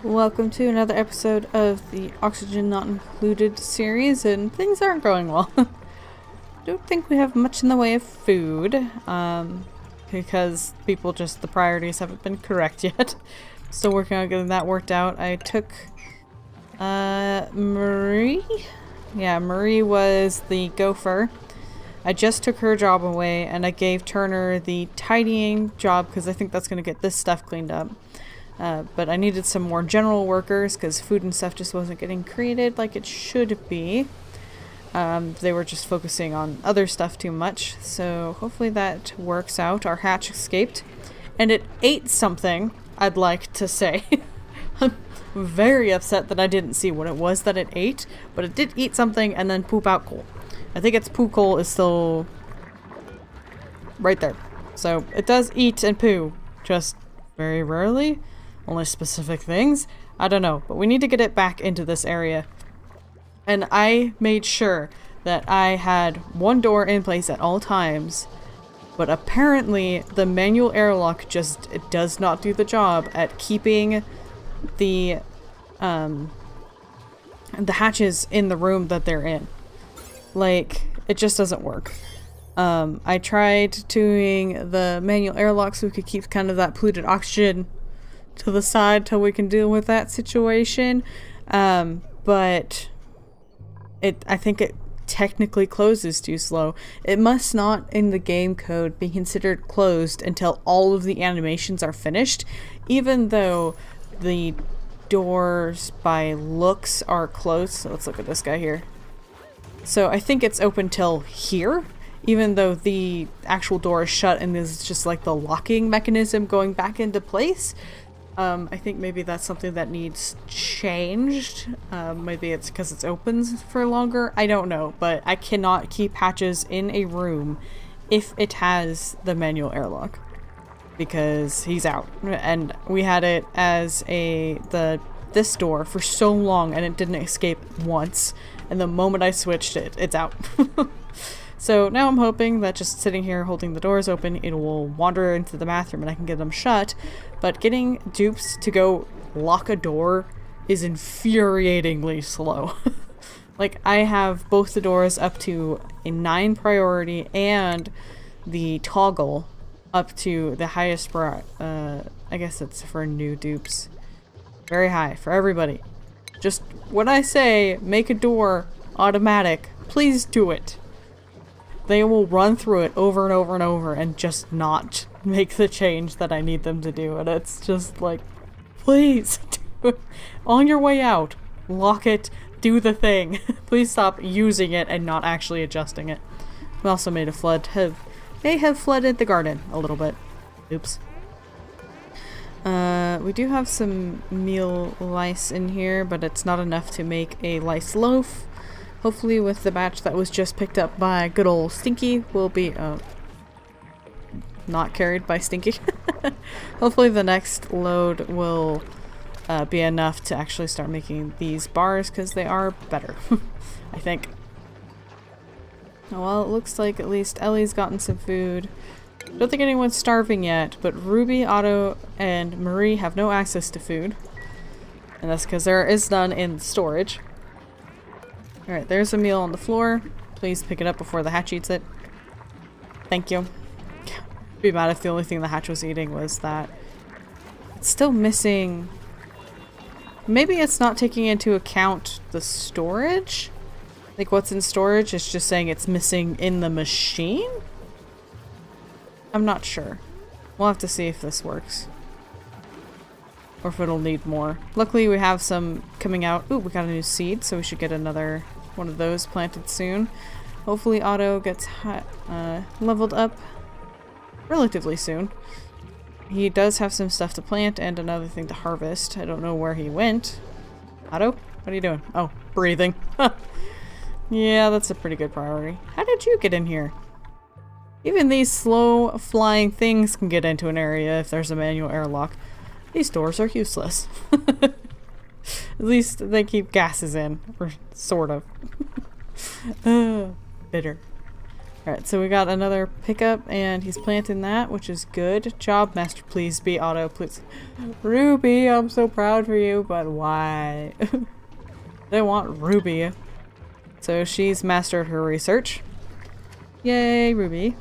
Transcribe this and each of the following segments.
Welcome to another episode of the Oxygen Not Included series, and things aren't going well. Don't think we have much in the way of food, because the priorities haven't been correct yet. Still working on getting that worked out. I took, Marie? Yeah, Marie was the gopher. I just took her job away, and I gave Turner the tidying job, because I think that's going to get this stuff cleaned up. But I needed some more general workers because food and stuff just wasn't getting created like it should be. They were just focusing on other stuff too much, so hopefully that works out. Our hatch escaped, and it ate something, I'd like to say. I'm very upset that I didn't see what it was that it ate, but it did eat something and then poop out coal. I think its poo coal is still right there. So it does eat and poo, just very rarely. Only specific things. I don't know, but we need to get it back into this area. And I made sure that I had one door in place at all times, but apparently the manual airlock just does not do the job at keeping the hatches in the room that they're in. Like, it just doesn't work. I tried doing the manual airlock so we could keep kind of that polluted oxygen to the side till we can deal with that situation. But I think it technically closes too slow. It must not, in the game code, be considered closed until all of the animations are finished, even though the doors by looks are closed. So let's look at this guy here. So I think it's open till here, even though the actual door is shut and there's just like the locking mechanism going back into place. I think maybe that's something that needs changed. Maybe it's because it opens for longer. I don't know, but I cannot keep hatches in a room if it has the manual airlock, because he's out. And we had it as this door for so long and it didn't escape once. And the moment I switched it, it's out. So now I'm hoping that just sitting here holding the doors open, it will wander into the bathroom and I can get them shut. But getting dupes to go lock a door is infuriatingly slow. Like, I have both the doors up to a 9 priority and the toggle up to the highest I guess it's for new dupes. Very high for everybody. Just when I say make a door automatic, please do it. They will run through it over and over and over and just not make the change that I need them to do. And it's just like, please, do it. On your way out, lock it, do the thing. Please stop using it and not actually adjusting it. We also made a flood. May have flooded the garden a little bit. Oops. We do have some meal lice in here, but it's not enough to make a lice loaf. Hopefully with the batch that was just picked up by good old Stinky will be not carried by Stinky. Hopefully the next load will be enough to actually start making these bars, because they are better, I think. Well, it looks like at least Ellie's gotten some food. Don't think anyone's starving yet, but Ruby, Otto, and Marie have no access to food. And that's because there is none in storage. Alright, there's a meal on the floor. Please pick it up before the hatch eats it. Thank you. I'd be mad if the only thing the hatch was eating was that. It's still missing. Maybe it's not taking into account the storage? Like, what's in storage? It's just saying it's missing in the machine? I'm not sure. We'll have to see if this works. Or if it'll need more. Luckily we have some coming out. Ooh, we got a new seed, so we should get another one of those planted soon. Hopefully Otto gets leveled up relatively soon. He does have some stuff to plant and another thing to harvest. I don't know where he went. Otto? What are you doing? Oh, breathing. Yeah, that's a pretty good priority. How did you get in here? Even these slow flying things can get into an area if there's a manual airlock. These doors are useless. At least they keep gases in, or sort of. Bitter. Alright, so we got another pickup, and he's planting that, which is good. Job, master, please be auto, please. Ruby, I'm so proud for you, but why? They want Ruby. So she's mastered her research. Yay, Ruby.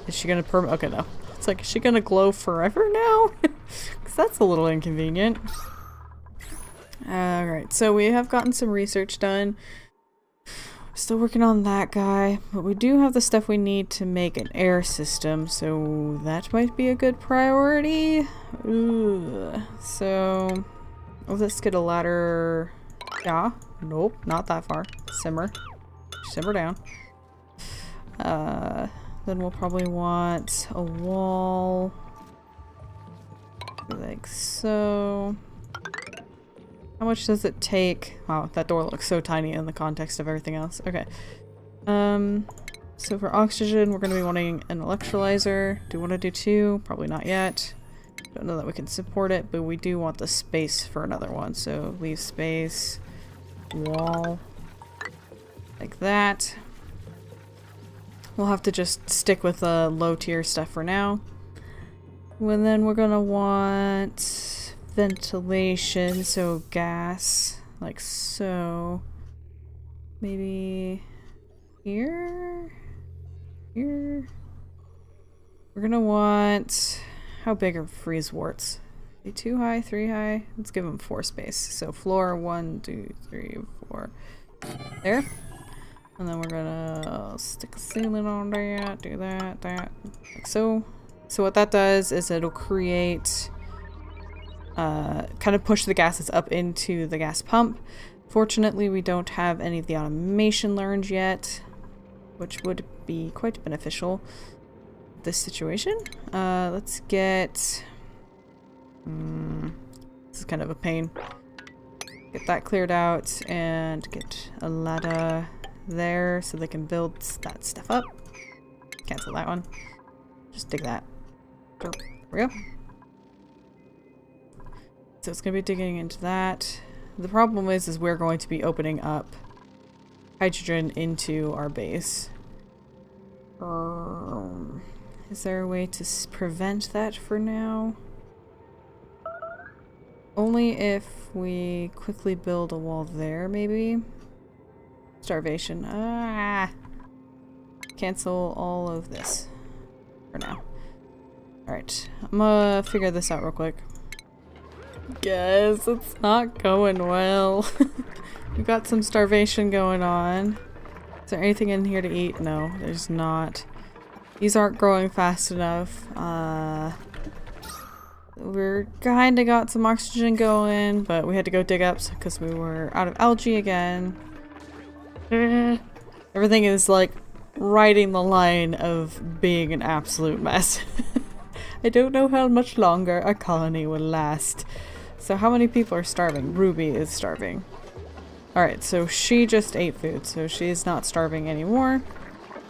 Is she gonna okay, no. It's like, is she gonna glow forever now? Because that's a little inconvenient. Alright, so we have gotten some research done. Still working on that guy, but we do have the stuff we need to make an air system, so that might be a good priority. Ooh. So, let's get a ladder. Yeah, nope, not that far. Simmer. Simmer down. Then we'll probably want a wall. Like so. How much does it take? Wow, that door looks so tiny in the context of everything else. Okay. So for oxygen, we're going to be wanting an electrolyzer. Do we want to do 2? Probably not yet. Don't know that we can support it, but we do want the space for another one. So leave space, wall, like that. We'll have to just stick with the low tier stuff for now. And then we're going to want ventilation, so gas, like so. Maybe here? Here? We're gonna want... How big are freeze warts? Are they 2 high, 3 high? Let's give them 4 space. So floor 1, 2, 3, 4. There. And then we're gonna stick a ceiling on there, do that, like so. So what that does is it'll create... kind of push the gases up into the gas pump. Fortunately, we don't have any of the automation learned yet, which would be quite beneficial in this situation. Let's get... this is kind of a pain. Get that cleared out and get a ladder there so they can build that stuff up. Cancel that one. Just dig that. There we go. So it's going to be digging into that. The problem is we're going to be opening up hydrogen into our base. Is there a way to prevent that for now? Only if we quickly build a wall there, maybe? Starvation. Ah! Cancel all of this for now. Alright, I'm gonna figure this out real quick. Guys, it's not going well. We've got some starvation going on. Is there anything in here to eat? No, there's not. These aren't growing fast enough. We're kinda got some oxygen going, but we had to go dig up because we were out of algae again. Everything is like riding the line of being an absolute mess. I don't know how much longer our colony will last. So how many people are starving? Ruby is starving. Alright, so she just ate food, so she's not starving anymore.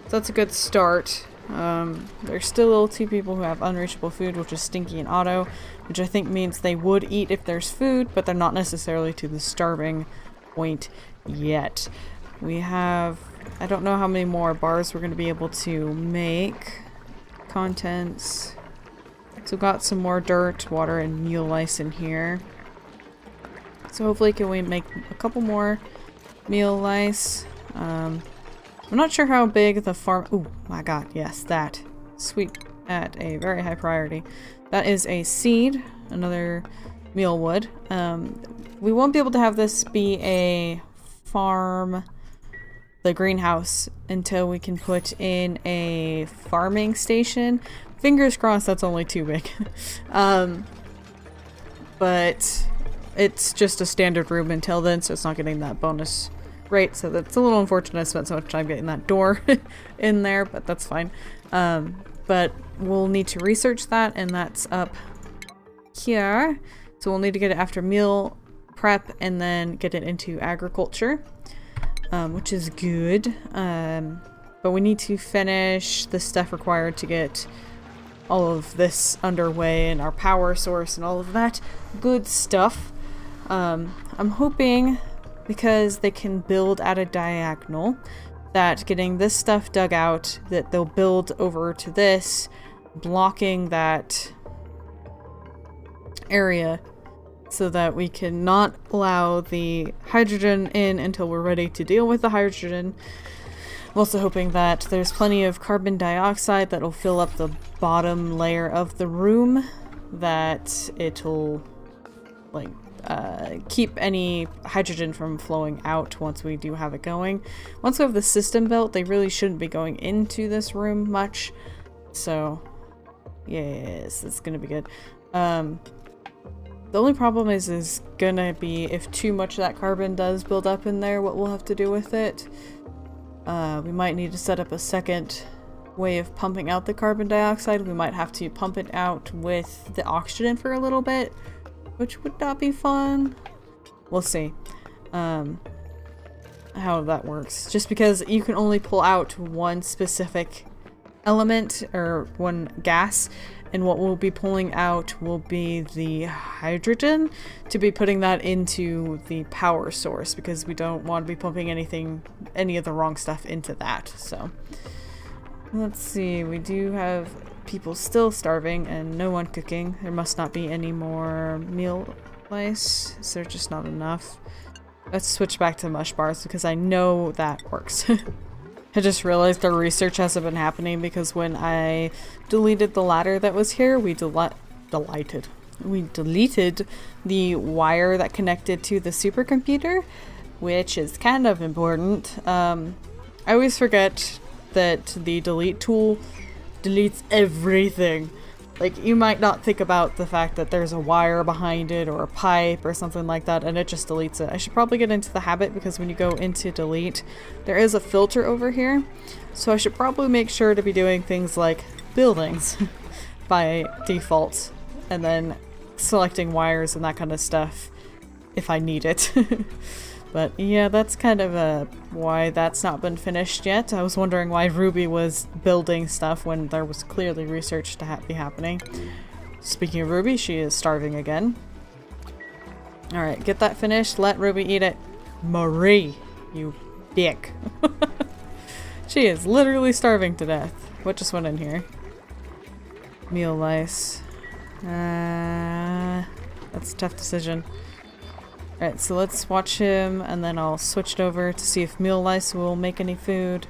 So that's a good start. There's still 2 people who have unreachable food, which is Stinky and Otto, which I think means they would eat if there's food, but they're not necessarily to the starving point yet. We have... I don't know how many more bars we're going to be able to make. Contents... So got some more dirt, water, and meal lice in here. So hopefully can we make a couple more meal lice. I'm not sure how big the farm... Oh my god, yes, that. Sweet. At a very high priority. That is a seed. Another meal wood. We won't be able to have this be a farm... the greenhouse until we can put in a farming station. Fingers crossed that's only too big. But it's just a standard room until then, so it's not getting that bonus rate. So that's a little unfortunate I spent so much time getting that door in there, but that's fine. But we'll need to research that, and that's up here. So we'll need to get it after meal prep and then get it into agriculture, which is good. But we need to finish the stuff required to get all of this underway and our power source and all of that good stuff. I'm hoping, because they can build at a diagonal, that getting this stuff dug out, that they'll build over to this, blocking that area so that we can not allow the hydrogen in until we're ready to deal with the hydrogen. I'm also hoping that there's plenty of carbon dioxide that will fill up the bottom layer of the room, that it'll like keep any hydrogen from flowing out once we do have it going. Once we have the system built, they really shouldn't be going into this room much. So yes, it's gonna be good. The only problem is gonna be if too much of that carbon does build up in there, what we'll have to do with it. We might need to set up a second way of pumping out the carbon dioxide. We might have to pump it out with the oxygen for a little bit, which would not be fun. We'll see how that works. Just because you can only pull out one specific element or one gas, and what we'll be pulling out will be the hydrogen to be putting that into the power source, because we don't want to be pumping any of the wrong stuff into that. So let's see, we do have people still starving and no one cooking. There must not be any more meal lice. Is there just not enough? Let's switch back to mush bars because I know that works. I just realized the research hasn't been happening because when I deleted the ladder that was here, we deleted the wire that connected to the supercomputer, which is kind of important. I always forget that the delete tool deletes everything. Like, you might not think about the fact that there's a wire behind it or a pipe or something like that, and it just deletes it. I should probably get into the habit, because when you go into delete, there is a filter over here. So I should probably make sure to be doing things like buildings by default, and then selecting wires and that kind of stuff if I need it. But yeah, that's kind of why that's not been finished yet. I was wondering why Ruby was building stuff when there was clearly research to be happening. Speaking of Ruby, she is starving again. Alright, get that finished. Let Ruby eat it. Marie, you dick. She is literally starving to death. What just went in here? Meal lice. That's a tough decision. Alright, so let's watch him, and then I'll switch it over to see if meal lice will make any food.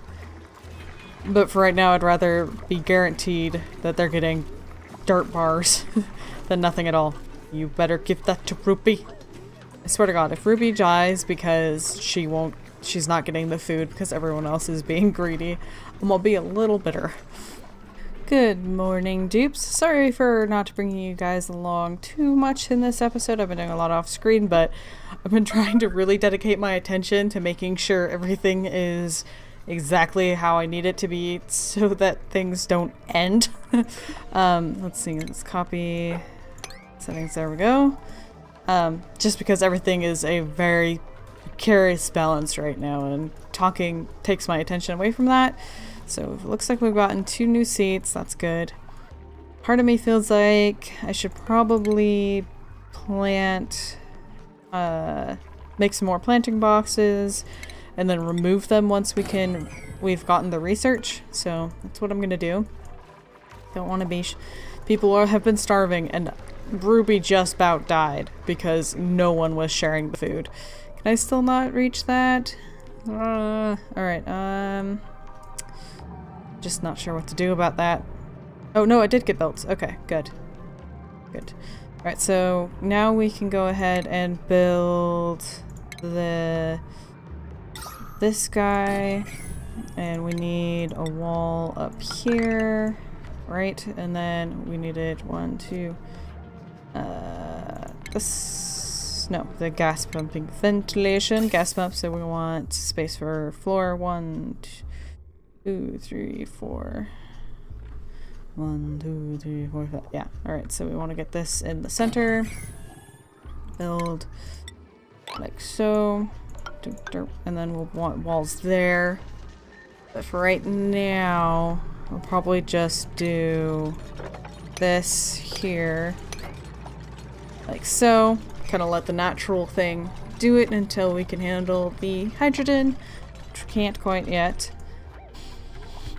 But for right now, I'd rather be guaranteed that they're getting dirt bars than nothing at all. You better give that to Ruby. I swear to God, if Ruby dies because she's not getting the food because everyone else is being greedy, I'm gonna be a little bitter. Good morning, dupes. Sorry for not bringing you guys along too much in this episode. I've been doing a lot off screen, but I've been trying to really dedicate my attention to making sure everything is exactly how I need it to be so that things don't end. Let's see, let's copy settings. There we go. Just because everything is a very precarious balance right now, and talking takes my attention away from that. So it looks like we've gotten 2 new seats. That's good. Part of me feels like I should probably plant, make some more planting boxes and then remove them once we've gotten the research. So that's what I'm gonna do. Don't want to be people have been starving, and Ruby just about died because no one was sharing the food. Can I still not reach that? Alright, just not sure what to do about that. Oh no, it did get built. Okay, good. Good. Alright, so now we can go ahead and build this guy, and we need a wall up here, right? And then we needed 1, 2, the gas pumping ventilation, gas pump, so we want space for floor 1, 2, 3, 4. 1, 2, 3, 4, 5. Yeah. Alright, so we want to get this in the center. Build like so. And then we'll want walls there. But for right now, we'll probably just do this here. Like so. Kind of let the natural thing do it until we can handle the hydrogen. which we can't quite yet.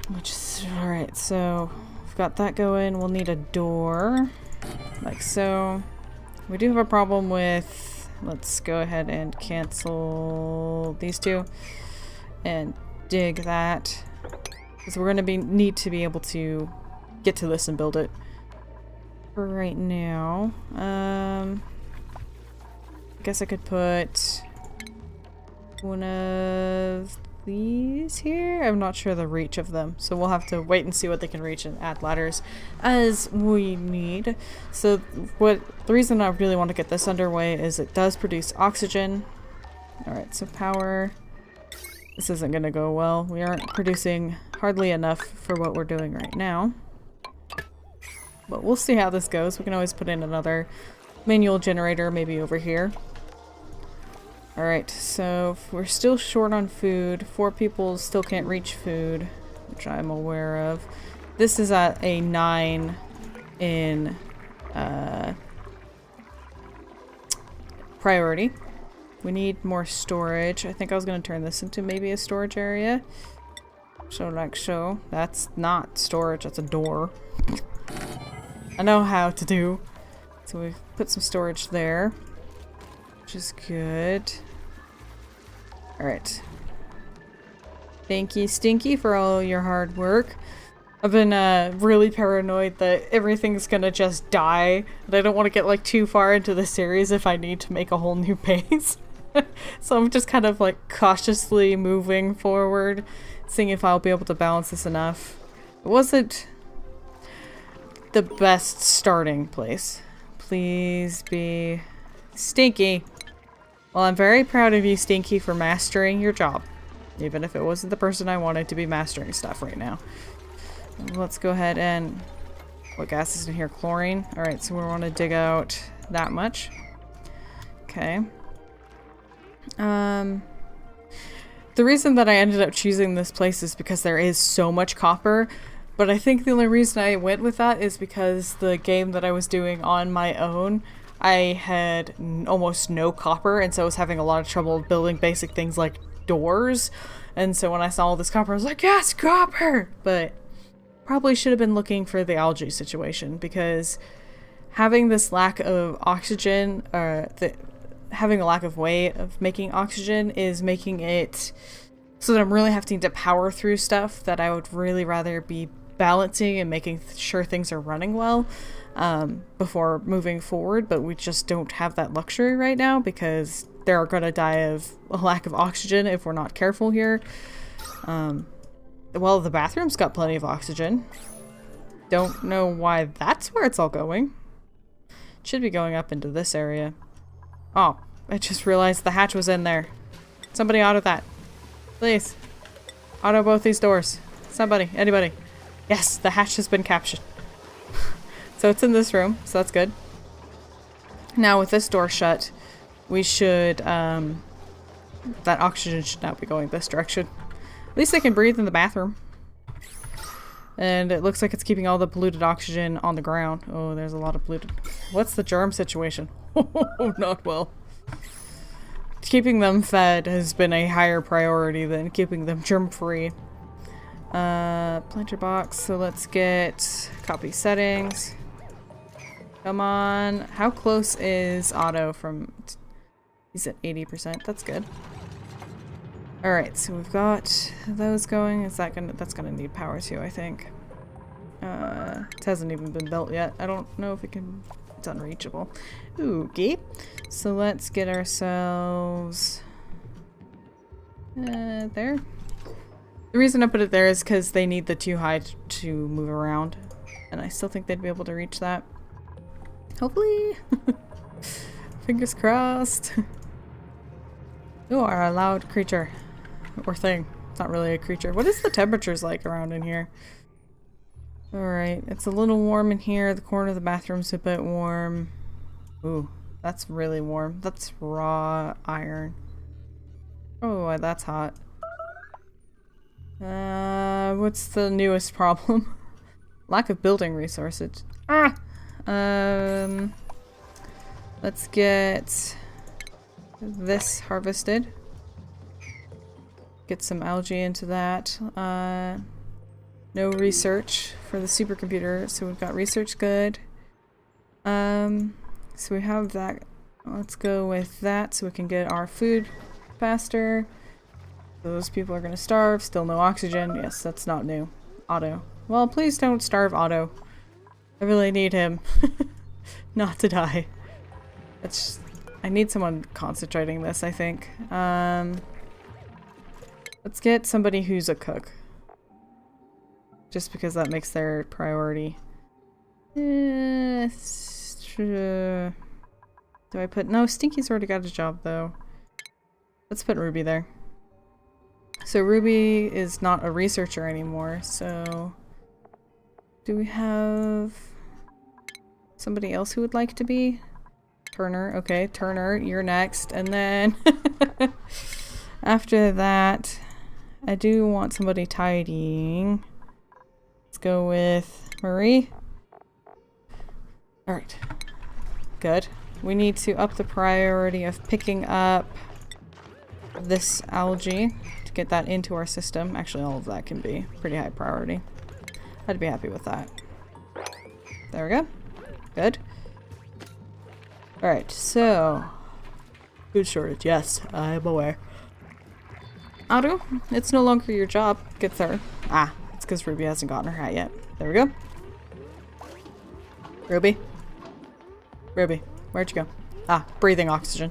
Which is alright, so we've got that going. We'll need a door. Like so. We do have a problem with, let's go ahead and cancel these two and dig that, because we're going to need to be able to get to this and build it. For right now, I guess I could put one of these here. I'm not sure the reach of them, so we'll have to wait and see what they can reach and add ladders as we need. So the reason I really want to get this underway is it does produce oxygen. Alright, so power. This isn't going to go well. We aren't producing hardly enough for what we're doing right now. But we'll see how this goes. We can always put in another manual generator maybe over here. Alright, so we're still short on food. 4 people still can't reach food, which I'm aware of. This is at a 9 in priority. We need more storage. I think I was going to turn this into maybe a storage area. So like so. That's not storage, that's a door. I know how to do. So we've put some storage there, which is good. Alright. Thank you, Stinky, for all your hard work. I've been really paranoid that everything's gonna just die. And I don't want to get like too far into the series if I need to make a whole new base. So I'm just kind of like cautiously moving forward, seeing if I'll be able to balance this enough. It wasn't the best starting place. Please be Stinky. Well, I'm very proud of you, Stinky, for mastering your job. Even if it wasn't the person I wanted to be mastering stuff right now. Let's go ahead and... What gas is in here? Chlorine? Alright, so we want to dig out that much. Okay. The reason that I ended up choosing this place is because there is so much copper. But I think the only reason I went with that is because the game that I was doing on my own, I had almost no copper, and so I was having a lot of trouble building basic things like doors. And so when I saw all this copper, I was like, yes, copper! But probably should have been looking for the algae situation, because having this lack of oxygen, having a lack of way of making oxygen is making it so that I'm really having to power through stuff that I would really rather be balancing and making sure things are running well before moving forward, but we just don't have that luxury right now because they're gonna die of a lack of oxygen if we're not careful here. Well, the bathroom's got plenty of oxygen. Don't know why that's where it's all going. It should be going up into this area. Oh, I just realized the hatch was in there. Somebody auto that. Please. Auto both these doors. Somebody. Anybody. Yes, the hatch has been captured. So it's in this room, so that's good. Now with this door shut, we should, that oxygen should not be going this direction. At least I can breathe in the bathroom. And it looks like it's keeping all the polluted oxygen on the ground. Oh, there's a lot of polluted. What's the germ situation? Oh, not well. Keeping them fed has been a higher priority than keeping them germ-free. Planter box, so let's get copy settings. Come on. How close is auto from... He's at 80%. That's good. Alright, so we've got those going. Is that gonna... That's gonna need power too, I think. It hasn't even been built yet. I don't know if it can... It's unreachable. Okay. So let's get ourselves... there. The reason I put it there is because they need the 2 high to move around. And I still think they'd be able to reach that. Hopefully. Fingers crossed. You are a loud creature. Or thing. It's not really a creature. What is the temperatures like around in here? Alright, it's a little warm in here. The corner of the bathroom's a bit warm. Ooh, that's really warm. That's raw iron. Oh, that's hot. What's the newest problem? Lack of building resources. Ah! Let's get this harvested. Get some algae into that. No research for the supercomputer, so we've got research good. So we have that. Let's go with that so we can get our food faster. Those people are gonna starve. Still no oxygen. Yes, that's not new. Otto. Well, please don't starve Otto. I really need him not to die. It's just, I need someone concentrating this, I think. Let's get somebody who's a cook. Just because that makes their priority. Do I put... No, Stinky's already got a job, though. Let's put Ruby there. So Ruby is not a researcher anymore, so... Do we have... somebody else who would like to be? Turner. Okay, Turner, you're next. And then... after that, I do want somebody tidying. Let's go with Marie. Alright. Good. We need to up the priority of picking up this algae to get that into our system. Actually, all of that can be pretty high priority. I'd be happy with that. There we go. Good. Alright, so... food shortage. Yes, I am aware. Otto, it's no longer your job. Get there. Ah, it's because Ruby hasn't gotten her hat yet. There we go. Ruby? Ruby, where'd you go? Ah, breathing oxygen.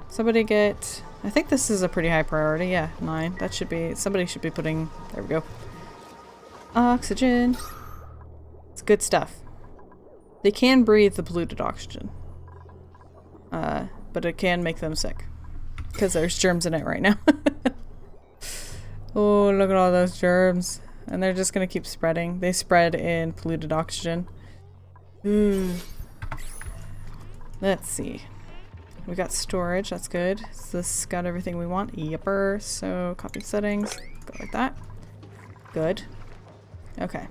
Somebody get... I think this is a pretty high priority. Yeah, 9. That should be... somebody should be putting... there we go. Oxygen. It's good stuff. They can breathe the polluted oxygen. But it can make them sick. Because there's germs in it right now. Oh, look at all those germs. And they're just gonna keep spreading. They spread in polluted oxygen. Let's see. We got storage, that's good. So this got everything we want. Yepper. So copy settings. Go like that. Good. Okay.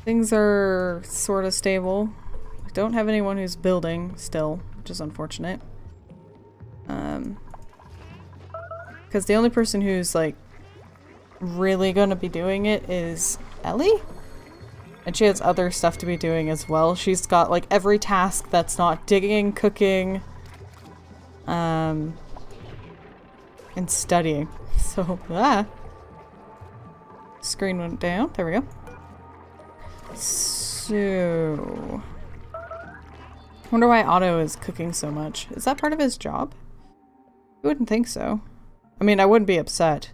Things are sort of stable. I don't have anyone who's building still, which is unfortunate. Because the only person who's like really gonna be doing it is Ellie? And she has other stuff to be doing as well. She's got like every task that's not digging, cooking, and studying. So, screen went down. There we go. So, I wonder why Otto is cooking so much. Is that part of his job? I wouldn't think so. I mean, I wouldn't be upset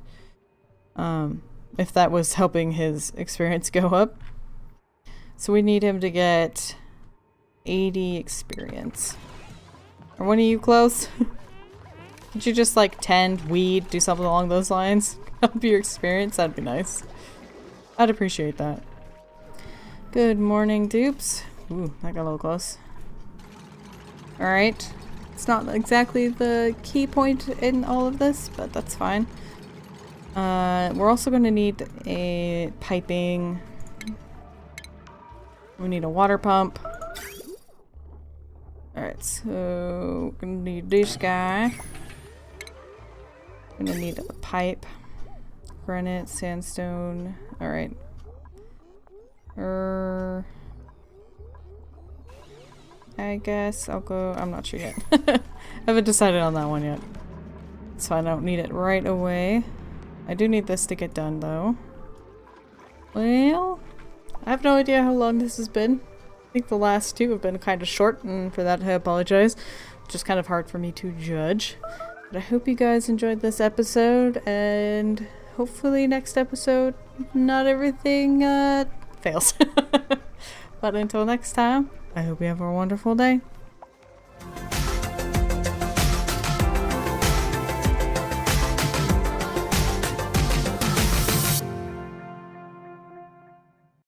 if that was helping his experience go up. So we need him to get 80 experience. Are one of you close? Could you just like tend, weed, do something along those lines? Help your experience? That'd be nice. I'd appreciate that. Good morning, dupes. Ooh, that got a little close. Alright. It's not exactly the key point in all of this, but that's fine. We're also going to need a piping. We need a water pump. Alright, so we're going to need this guy. We're going to need a pipe. Granite, sandstone. Alright. I guess I'll go... I'm not sure yet. I haven't decided on that one yet. So I don't need it right away. I do need this to get done though. Well, I have no idea how long this has been. I think the last two have been kind of short, and for that I apologize. It's just kind of hard for me to judge. But I hope you guys enjoyed this episode, and hopefully next episode not everything fails. But until next time, I hope you have a wonderful day.